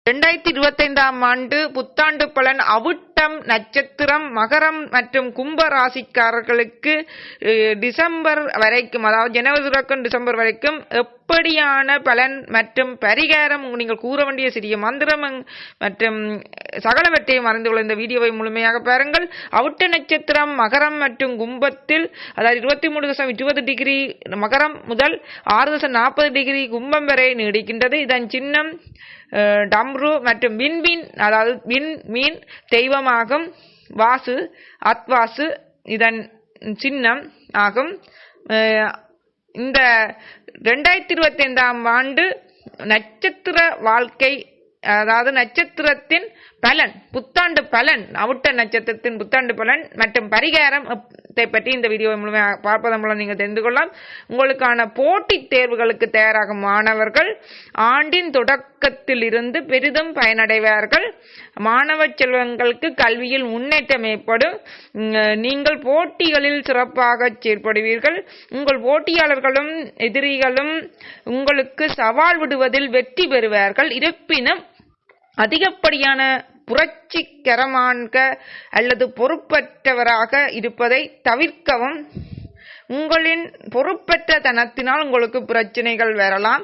2025ஆம் ஆண்டு புத்தாண்டு பலன் அவிட்டம் நட்சத்திரம் மகரம் மற்றும் கும்ப ராசிக்காரர்களுக்கு டிசம்பர் வரைக்கும், அதாவது ஜனவரி தொடக்கம் டிசம்பர் வரைக்கும் எப்படியான பலன் மற்றும் பரிகாரம் நீங்கள் கூற வேண்டிய சிறிய மந்திரம் மற்றும் சகலவற்றையும் அறிந்து கொள்ள இந்த வீடியோவை முழுமையாக பாருங்கள். அவிட்ட நட்சத்திரம் மகரம் மற்றும் கும்பத்தில், அதாவது 23.20 டிகிரி மகரம் முதல் 6.40 டிகிரி கும்பம் வரை நீடிக்கின்றது. இதன் சின்னம் டம்ரு மற்றும் விண்மீன், அதாவது விண்மீன் தெய்வமாகும். வாசு அத்வாசு இதன் சின்னம் ஆகும். இந்த 2025ஆம் ஆண்டு நட்சத்திர வாழ்க்கை, அதாவது நட்சத்திரத்தின் பலன், புத்தாண்டு பலன், அவிட்ட நட்சத்திரத்தின் புத்தாண்டு பலன் மற்றும் பரிகாரம் பற்றி இந்த வீடியோவை முழுமையாக பார்ப்பதன் மூலம் நீங்கள் தெரிந்து கொள்ளலாம். உங்களுக்கான போட்டித் தேர்வுகளுக்கு தயாராகும் மாணவர்கள் ஆண்டின் தொடக்கத்தில் இருந்து பெரிதும் பயனடைவார்கள். மாணவ செல்வங்களுக்கு கல்வியில் முன்னேற்றம் ஏற்படும். நீங்கள் போட்டிகளில் சிறப்பாக செயற்படுவீர்கள். உங்கள் போட்டியாளர்களும் எதிரிகளும் உங்களுக்கு சவால் விடுவதில் வெற்றி பெறுவார்கள். இருப்பினும் அதிகப்படியான புரட்சிகரமாக அல்லது பொறுப்பற்றவராக இருப்பதை தவிர்க்கவும். உங்களின் பொறுப்பற்ற தனத்தினால் உங்களுக்கு பிரச்சனைகள் வரலாம்,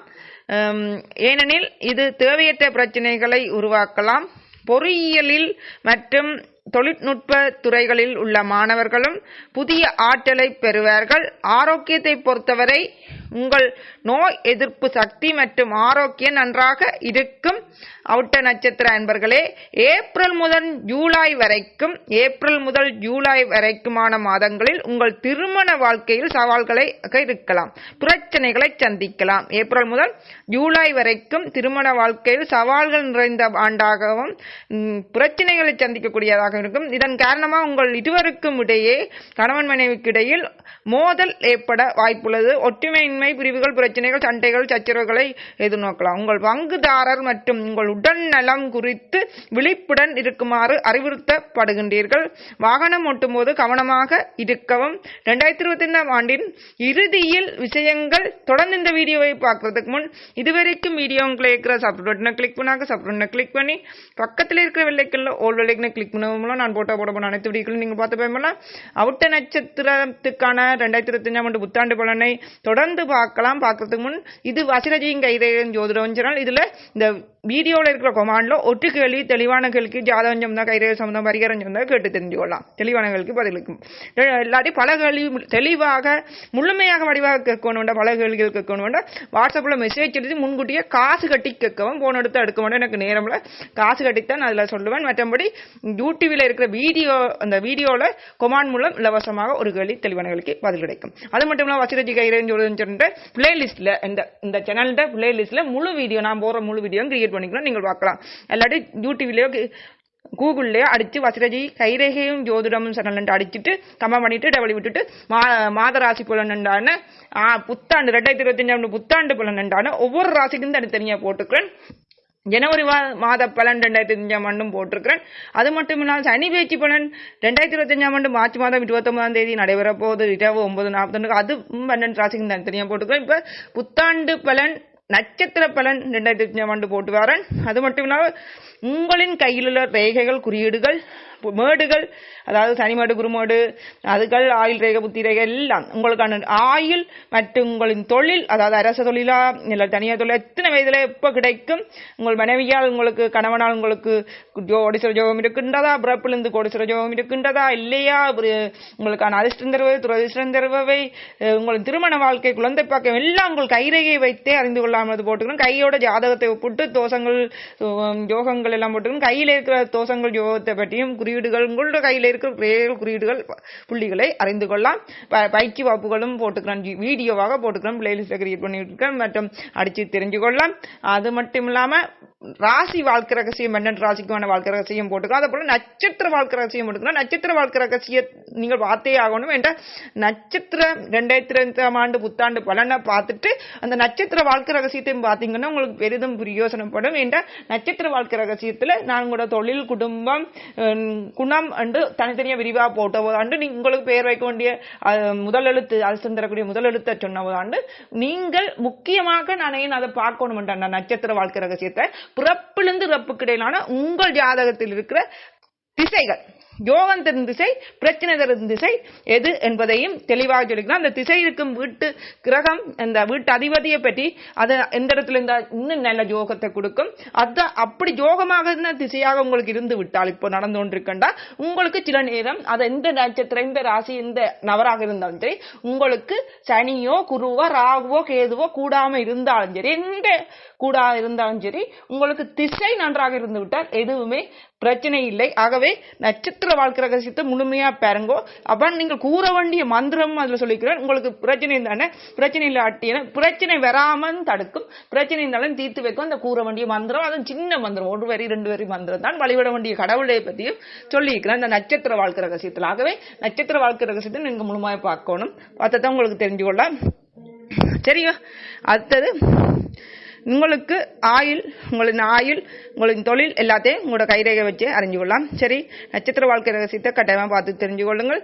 ஏனெனில் இது தேவையற்ற பிரச்சனைகளை உருவாக்கலாம். பொறியியலில் மற்றும் தொழில்நுட்ப துறைகளில் உள்ள மாணவர்களும் புதிய ஆற்றலை பெறுவார்கள். ஆரோக்கியத்தை பொறுத்தவரை உங்கள் நோய் எதிர்ப்பு சக்தி மற்றும் ஆரோக்கியம் நன்றாக இருக்கும். அவிட்ட நட்சத்திர அன்பர்களே, ஏப்ரல் முதல் ஜூலை வரைக்குமான மாதங்களில் உங்கள் திருமண வாழ்க்கையில் சவால்களை இருக்கலாம், பிரச்சனைகளை சந்திக்கலாம். ஏப்ரல் முதல் ஜூலை வரைக்கும் திருமண வாழ்க்கையில் சவால்கள் நிறைந்த ஆண்டாகவும் பிரச்சனைகளை சந்திக்கக்கூடியதாக இருக்கும். இதன் காரணமாக உங்கள் இருவருக்கும் இடையே, கணவன் மனைவிக்கு இடையில் மோதல் ஏற்பட வாய்ப்புள்ளது. ஒற்றுமையின்மை, பிரிவுகள், பிரச்சனைகள், சண்டைகள், சச்சரவுகளை எதிர்நோக்கலாம். உங்கள் பங்குதாரர் மற்றும் உங்கள் உடல் நலம் குறித்து விழிப்புடன் இருக்குமாறு அறிவுறுத்தப்படுகின்றீர்கள். வாகனம் ஓட்டும் போது கவனமாக இருக்கவும். 2025ஆம் ஆண்டின் இறுதியில் விஷயங்கள். தொடர்ந்து இந்த வீடியோவை பார்க்கறதுக்கு முன் இதுவரைக்கும் வீடியோ இருக்கிற சப்ஸ்கிரைப் கிளிக் பண்ணாங்க, சப்ஸ்கிரைப் கிளிக் பண்ணி பக்கத்தில் இருக்கிற வெள்ளைக்கல்ல ஓல் வெள்ளைக்கனை கிளிக் பண்ணுவோம் மூலம் நான் போட்ட அனைத்து வீடியோக்களும் நீங்கள் பார்த்து பயன்படலாம். அவிட்ட நட்சத்திரத்துக்கான 2025ஆம் ஆண்டு புத்தாண்டு பலனை தொடர்ந்து பார்க்கலாம். பார்க்கறதுக்கு முன் இது வசிரஜியின் கைரேகை ஜோதிடம் சேனல். இதுல இந்த வீடியோவில் இருக்கிற கொமாண்ட்ல ஒட்டு கேள்வி, தெளிவான கேள்விக்கு ஜாதகம் சம்பந்தம், கைரேகை சம்பந்தம், பரிகாரம் சம்பந்தம் கேட்டு தெரிஞ்சு கொள்ளலாம். தெளிவான கேள்விக்கு பதிலுக்கும் எல்லாத்தையும் பல கேள்வி தெளிவாக முழுமையாக வடிவாக கேட்கணும். பல கேள்விகள் கேட்கணும். வாட்ஸ்அப்ல மெசேஜ் எழுதி முன்கூட்டியே காசு கட்டி கேட்கவும், போன் எடுத்து எடுக்க வேண்டாம். எனக்கு நேரம்ல காசு கட்டித்தான் அதில் சொல்லுவேன். மற்றபடி யூடியூப்ல இருக்கிற வீடியோ, அந்த வீடியோல கொமாண்ட் மூலம் இலவசமாக ஒரு கேள்வி, தெளிவான கேள்விக்கு பதில் கிடைக்கும். அது மட்டும் இல்லாமல் வசிரஜி கைரேகை சொல்ற பிளேலிஸ்ட்ல, இந்த சேனல்ட பிளேலிஸ்ட்ல முழு வீடியோ, நான் போற முழு வீடியோ கிரியேட் பண்ணிக்கலாம், நீங்கள் பார்க்கலாம். இல்லாட்டி யூடியூப்லயோ கூகுள்லயோ அடிச்சு வசிரஜி கைரேகையும் ஜோதிடமும் சேனல் அடிச்சுட்டு கமெண்ட் பண்ணிட்டு டபுள் விட்டுட்டு மாதராசி பலன் உண்டான புத்தாண்டு 2025 புத்தாண்டு பலன் உண்டான ஒவ்வொரு ராசிக்கும் தனித்தனியா போட்டுக்கிறேன். ஜனவரி மாத பலன் 2025ஆம் ஆண்டும் போட்டிருக்கிறேன். அது மட்டும் இல்லாமல் சனி பேச்சு பலன் 2025ஆம் ஆண்டு மார்ச் மாதம் 29ஆம் தேதி நடைபெற போது இரவு 9:41 அது 12 ராசிக்கும் தனித்தனியா போட்டுக்கிறேன். இப்ப புத்தாண்டு பலன் நட்சத்திர பலன் 2025ஆம் ஆண்டு போட்டு வரேன். அது மட்டும் இல்லாமல் உங்களின் கையில் உள்ள ரேகைகள், குறியீடுகள், மேடுகள், அதாவது சனிமேடு, குருமேடு, அதுகள், ஆயுள் ரேகை, புத்தி ரேகை எல்லாம் உங்களுக்கான ஆயுள் மற்றும் உங்களின் தொழில், அதாவது அரச தொழிலா இல்லை தனியார் தொழில், எத்தனை வயதுல எப்போ கிடைக்கும், உங்கள் மனைவியால் உங்களுக்கு, கணவனால் உங்களுக்கு கோடீஸ்வர யோகம் இருக்கின்றதா, பிறப்பிலிருந்து கோடீஸ்வர யோகம் இருக்கின்றதா இல்லையா, உங்களுக்கான அதிர்ஷ்டம் தருவை, துரதிர்ஷ்டம் தருவை, உங்களின் திருமண வாழ்க்கை, குழந்தை பாக்கியம் எல்லாம் உங்கள் கைரேகை வைத்தே அறிந்து கொள்ளாமல் போட்டுக்கிறோம். கையோட ஜாதகத்தை ஒப்பிட்டு தோஷங்கள், யோகங்கள் எல்லாம் போட்டுக்கிறோம். கையில் இருக்கிற தோஷங்கள், யோகத்தை பற்றியும் குறியீடுகள், உங்களோட கையில் இருக்கிற குறியீடுகள், புள்ளிகளை அறிந்து கொள்ளலாம். பயிற்சி வகுப்புகளும் போட்டுக்கிறேன், வீடியோவாக போட்டுக்கிறேன், பிளேலிஸ்ட் கிரியேட் பண்ணிட்டு இருக்கேன் மற்றும் அடிச்சு தெரிஞ்சு கொள்ளலாம். அது மட்டும் இல்லாம ராசி வாழ்க்கை ரகசியம், 12 ராசிக்கான வாழ்க்கை ரகசியம் போட்டுக்கலாம். அதே போல நட்சத்திர வாழ்க்கை ரகசியம் போட்டுக்கலாம். நட்சத்திர வாழ்க்கை ரகசியம் நீங்கள் பார்த்தே ஆகணும் என்ற நட்சத்திர 2025ஆம் ஆண்டு புத்தாண்டு பலனை பார்த்துட்டு அந்த நட்சத்திர வாழ்க்கை ரகசியத்தையும் பார்த்தீங்கன்னா உங்களுக்கு பெரிதும் பிரயோசனப்படும். என்ற நட்சத்திர வாழ்க்கை ரகசியத்துல நான் கூட தொழில், குடும்பம், குணம் என்று தனித்தனியா விரிவா போட்டபோதாண்டு உங்களுக்கு பெயர் வைக்க வேண்டிய முதல் எழுத்து அரசன் தரக்கூடிய முதல் எழுத்தை சொன்னபோதாண்டு நீங்கள் முக்கியமாக நான் அதை பார்க்கணும் நட்சத்திர வாழ்க்கை ரகசியத்தை பிறப்பிலிருந்து இறப்புக்கு இடையிலான உங்கள் ஜாதகத்தில் இருக்கிற திசைகள், யோகம் தரும் திசை, பிரச்சனை தரும் திசை எது என்பதையும் தெளிவாக சொல்லிக்கலாம். அந்த திசை இருக்கும் வீட்டு கிரகம், அந்த வீட்டு அதிபதியை பற்றி அதை எந்த இடத்துல இருந்தா இன்னும் நல்ல யோகத்தை கொடுக்கும். அதான் அப்படி யோகமாக இருந்த திசையாக உங்களுக்கு இருந்து விட்டால் இப்போ நடந்து கொண்டிருக்கா உங்களுக்கு சில நேரம் அது எந்த நட்சத்திரம், எந்த ராசி, எந்த நவராக இருந்தாலும் சரி, உங்களுக்கு சனியோ குருவோ ராகுவோ கேதுவோ கூடாம இருந்தாலும் சரி, எந்த கூடா இருந்தாலும் சரி, உங்களுக்கு திசை நன்றாக இருந்து விட்டால் எதுவுமே பிரச்சனை இல்லை. ஆகவே நட்சத்திர வாழ்க்கை ரகசியத்தை முழுமையா பாருங்கோ. அப்ப நீங்கள் கூற வேண்டிய மந்திரம் அதுல சொல்லிக்கிறேன். உங்களுக்கு பிரச்சனை தானே, பிரச்சனை இல்லாட்டின பிரச்சனை வராமல் தடுக்கும், பிரச்சனை இருந்தாலும் தீர்த்து வைக்கும் அந்த கூற வேண்டிய மந்திரம். அது சின்ன மந்திரம், 1 வரி 2 வரி மந்திரம் தான். வழிபட வேண்டிய கடவுளை பற்றியும் சொல்லியிருக்கிறேன் இந்த நட்சத்திர வாழ்க்கை ரகசியத்தில். ஆகவே நட்சத்திர வாழ்க்கை ரகசியத்தை நீங்க முழுமையா பார்க்கணும், பார்த்ததான் உங்களுக்கு தெரிஞ்சு கொள்ள. சரியா? அடுத்தது உங்களுக்கு உங்களின் தொழில் எல்லாத்தையும் உங்களோட கைரேகை வச்சு அறிஞ்சு கொள்ளலாம். சரி, நட்சத்திர வாழ்க்கை ரகசியத்தை கட்டாயமா பார்த்து தெரிஞ்சு கொள்ளுங்கள்.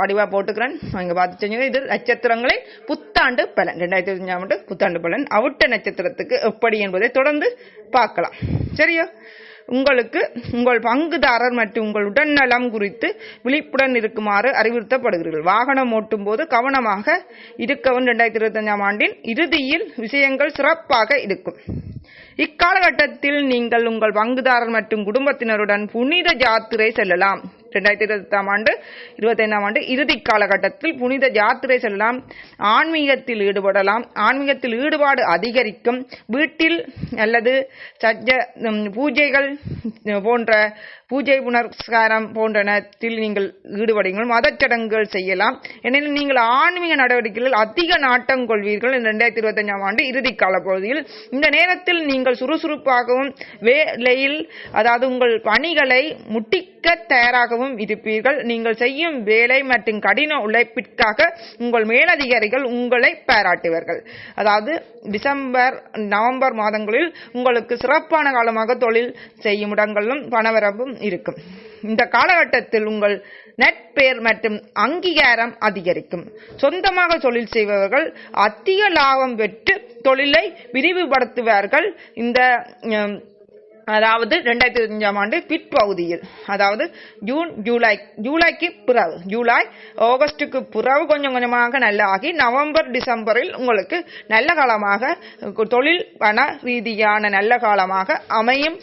வடிவா போட்டுக்கிறேன், அங்க பார்த்து தெரிஞ்சுங்க. இது நட்சத்திரங்களின் புத்தாண்டு பலன் 2025 புத்தாண்டு பலன் அவிட்ட நட்சத்திரத்துக்கு எப்படி என்பதை தொடர்ந்து பார்க்கலாம். சரியா? உங்களுக்கு உங்கள் பங்குதாரர் மற்றும் உங்கள் உடல்நலம் குறித்து விழிப்புடன் இருக்குமாறு அறிவுறுத்தப்படுகிறீர்கள். வாகனம் ஓட்டும் போது கவனமாக இருக்கவும். 2025 இறுதியில் விஷயங்கள் சிறப்பாக இருக்கும். இக்காலகட்டத்தில் நீங்கள் உங்கள் பங்குதாரர் மற்றும் குடும்பத்தினருடன் புனித யாத்திரை செல்லலாம். 2025 இறுதி காலகட்டத்தில் புனித யாத்திரை செல்லலாம். ஆன்மீகத்தில் ஈடுபடலாம். ஆன்மீகத்தில் ஈடுபாடு அதிகரிக்கும். வீட்டில் அல்லது பூஜைகள் போன்ற பூஜை புனஸ்காரம் போன்றனத்தில் நீங்கள் ஈடுபடுங்கள். மதச்சடங்குகள் செய்யலாம். ஏனெனில் நீங்கள் ஆன்மீக நடவடிக்கைகளில் அதிக நாட்டம் கொள்வீர்கள். 2025 இறுதி கால பகுதியில் இந்த நேரத்தில் நீங்கள் சுறுசுறுப்பாகவும் வேலையில், அதாவது உங்கள் பணிகளை முட்டிக்க தயாராகவும் இருப்பீர்கள். நீங்கள் செய்யும் வேலை மற்றும் கடின உழைப்பிற்காக உங்கள் மேலதிகாரிகள் உங்களை பாராட்டுவார்கள். அதாவது டிசம்பர் நவம்பர் மாதங்களில் உங்களுக்கு சிறப்பான காலமாக தொழில் செய்யும் இடங்களிலும் பணவரவும் இருக்கும். இந்த காலகட்டத்தில் உங்கள் நட்பெயர் மற்றும் அங்கீகாரம் அதிகரிக்கும். சொந்தமாக தொழில் செய்பவர்கள் அதிக லாபம் பெற்று தொழிலை விரிவுபடுத்துவார்கள். இந்த அதாவது 2025 பிற்பகுதியில், அதாவது ஜூலைக்கு பிறகு, ஜூலை ஆகஸ்டுக்கு பிறகு கொஞ்சம் கொஞ்சமாக நல்ல ஆகி நவம்பர் டிசம்பரில் உங்களுக்கு நல்ல காலமாக தொழில் பண ரீதியான நல்ல காலமாக அமையும்.